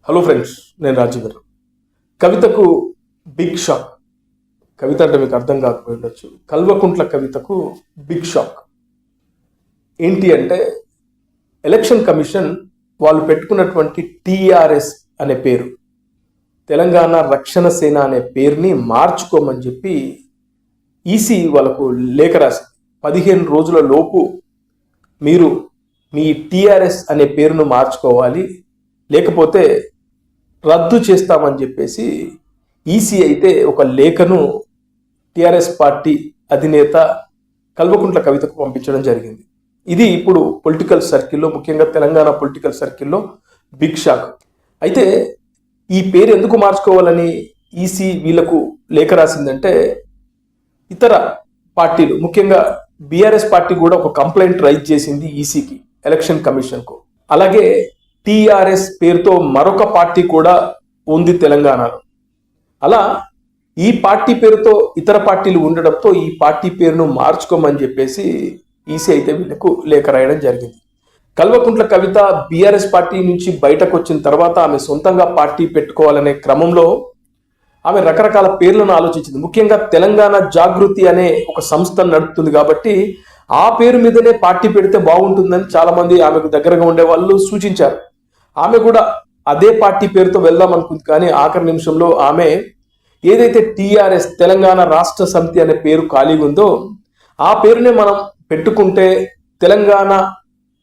Hello friends, నేను రాజీవ్ గారు. కవితకు బిగ్ షాక్. కవిత అంటే మీకు అర్థం కాకపోయి ఉండొచ్చు. కల్వకుంట్ల కవితకు బిగ్ షాక్. ఏంటి అంటే, ఎలక్షన్ కమిషన్ వాళ్ళు పెట్టుకున్నటువంటి టీఆర్ఎస్ అనే పేరు, తెలంగాణ రక్షణ సేన అనే పేరుని మార్చుకోమని చెప్పి ఈసీ వాళ్ళకు లేఖ రాసింది. 15 రోజుల లోపు మీరు మీ టీఆర్ఎస్ అనే పేరును మార్చుకోవాలి, లేకపోతే రద్దు చేస్తామని చెప్పేసి ఈసీ అయితే ఒక లేఖను టీఆర్ఎస్ పార్టీ అధినేత కల్వకుంట్ల కవితకు పంపించడం జరిగింది. ఇది ఇప్పుడు పొలిటికల్ సర్కిల్లో, ముఖ్యంగా తెలంగాణ పొలిటికల్ సర్కిల్లో బిగ్ షాక్. అయితే ఈ పేరు ఎందుకు మార్చుకోవాలని ఈసీ వీళ్ళకు లేఖ రాసిందంటే, ఇతర పార్టీలు, ముఖ్యంగా బీఆర్ఎస్ పార్టీ కూడా ఒక కంప్లైంట్ రైజ్ చేసింది ఈసీకి, ఎలక్షన్ కమిషన్కు. అలాగే టీఆర్ఎస్ పేరుతో మరొక పార్టీ కూడా ఉంది తెలంగాణలో. అలా ఈ పార్టీ పేరుతో ఇతర పార్టీలు ఉండడంతో ఈ పార్టీ పేరును మార్చుకోమని చెప్పేసి ఈసీ అయితే వీళ్ళకు లేఖ రాయడం జరిగింది. కల్వకుంట్ల కవిత బీఆర్ఎస్ పార్టీ నుంచి బయటకు వచ్చిన తర్వాత ఆమె సొంతంగా పార్టీ పెట్టుకోవాలనే క్రమంలో ఆమె రకరకాల పేర్లను ఆలోచించింది. ముఖ్యంగా తెలంగాణ జాగృతి అనే ఒక సంస్థను నడుపుతుంది కాబట్టి ఆ పేరు మీదనే పార్టీ పెడితే బాగుంటుందని చాలా మంది ఆమెకు దగ్గరగా ఉండే వాళ్ళు సూచించారు. ఆమె కూడా అదే పార్టీ పేరుతో వెళ్దాం అనుకుంది, కానీ ఆఖరి నిమిషంలో ఆమె ఏదైతే టీఆర్ఎస్, తెలంగాణ రాష్ట్ర సమితి అనే పేరు ఖాళీగా ఉందో ఆ పేరునే మనం పెట్టుకుంటే, తెలంగాణ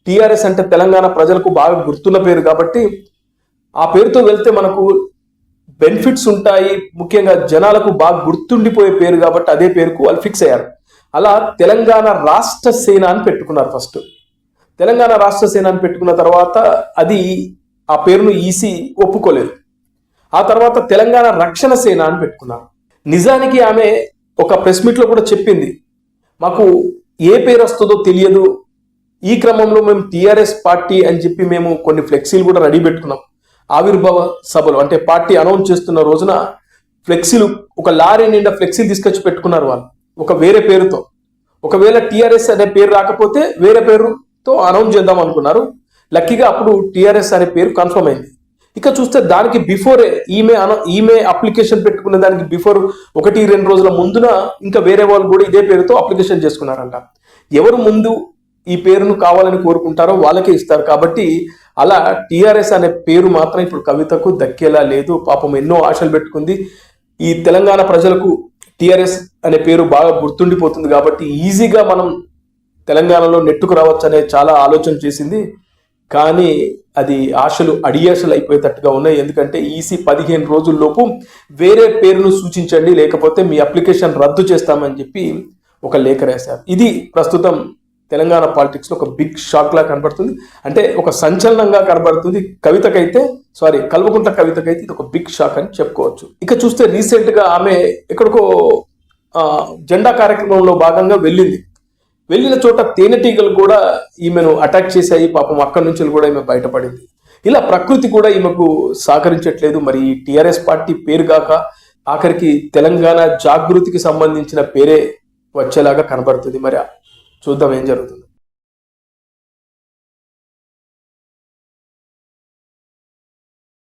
టీఆర్ఎస్ అంటే తెలంగాణ ప్రజలకు బాగా గుర్తున్న పేరు కాబట్టి ఆ పేరుతో వెళ్తే మనకు బెనిఫిట్స్ ఉంటాయి, ముఖ్యంగా జనాలకు బాగా గుర్తుండిపోయే పేరు కాబట్టి అదే పేరుకు వాళ్ళు ఫిక్స్ అయ్యారు. అలా తెలంగాణ రాష్ట్ర సేన అని పెట్టుకున్నారు. ఫస్ట్ తెలంగాణ రాష్ట్ర సేన అని పెట్టుకున్న తర్వాత అది ఆ పేరును ఈసీ ఒప్పుకోలేదు. ఆ తర్వాత తెలంగాణ రక్షణ సేన అని పెట్టుకున్నారు. నిజానికి ఆమె ఒక ప్రెస్ మీట్లో కూడా చెప్పింది, మాకు ఏ పేరు వస్తుందో తెలియదు, ఈ క్రమంలో మేము టీఆర్ఎస్ పార్టీ అని చెప్పి మేము కొన్ని ఫ్లెక్సీలు కూడా రెడీ పెట్టుకున్నాం. ఆవిర్భావ సభలు అంటే పార్టీ అనౌన్స్ చేస్తున్న రోజున ఫ్లెక్సీలు, ఒక లారీ నిండా ఫ్లెక్సీలు తీసుకొచ్చి పెట్టుకున్నారు వాళ్ళు ఒక వేరే పేరుతో. ఒకవేళ టీఆర్ఎస్ అనే పేరు రాకపోతే వేరే పేరుతో అనౌన్స్ చేద్దాం అనుకున్నారు. లక్కీగా అప్పుడు టీఆర్ఎస్ అనే పేరు కన్ఫర్మ్ అయింది. ఇక చూస్తే దానికి బిఫోరే ఈమె అప్లికేషన్ పెట్టుకునే దానికి బిఫోర్ 1-2 రోజుల ముందున ఇంకా వేరే వాళ్ళు కూడా ఇదే పేరుతో అప్లికేషన్ చేసుకున్నారంట. ఎవరు ముందు ఈ పేరును కావాలని కోరుకుంటారో వాళ్ళకే ఇస్తారు. కాబట్టి అలా టీఆర్ఎస్ అనే పేరు మాత్రం ఇప్పుడు కవితకు దక్కేలా లేదు. పాపం ఎన్నో ఆశలు పెట్టుకుంది. ఈ తెలంగాణ ప్రజలకు టీఆర్ఎస్ అనే పేరు బాగా గుర్తుండిపోతుంది కాబట్టి ఈజీగా మనం తెలంగాణలో నెట్టుకు రావచ్చు అనే చాలా ఆలోచన చేసింది. కానీ అది ఆశలు అడియాశలు అయిపోయేటట్టుగా ఉన్నాయి. ఎందుకంటే ఈసీ 15 రోజుల్లోపు వేరే పేరును సూచించండి, లేకపోతే మీ అప్లికేషన్ రద్దు చేస్తామని చెప్పి ఒక లేఖ రాశారు. ఇది ప్రస్తుతం తెలంగాణ పాలిటిక్స్లో ఒక బిగ్ షాక్ లా కనబడుతుంది. అంటే ఒక సంచలనంగా కనబడుతుంది. కల్వకుంట్ల కవితకైతే ఇది ఒక బిగ్ షాక్ అని చెప్పుకోవచ్చు. ఇక చూస్తే రీసెంట్గా ఆమె ఎక్కడికో జెండా కార్యక్రమంలో భాగంగా వెళ్ళిన చోట తేనెటీగలు కూడా ఈమెను అటాక్ చేశాయి. పాపం అక్కడి నుంచి కూడా ఈమె బయటపడింది. ఇలా ప్రకృతి కూడా ఈమెకు సహకరించట్లేదు. మరి టీఆర్ఎస్ పార్టీ పేరు కాక ఆఖరికి తెలంగాణ జాగృతికి సంబంధించిన పేరే వచ్చేలాగా కనబడుతుంది. మరి చూద్దాం ఏం జరుగుతుంది.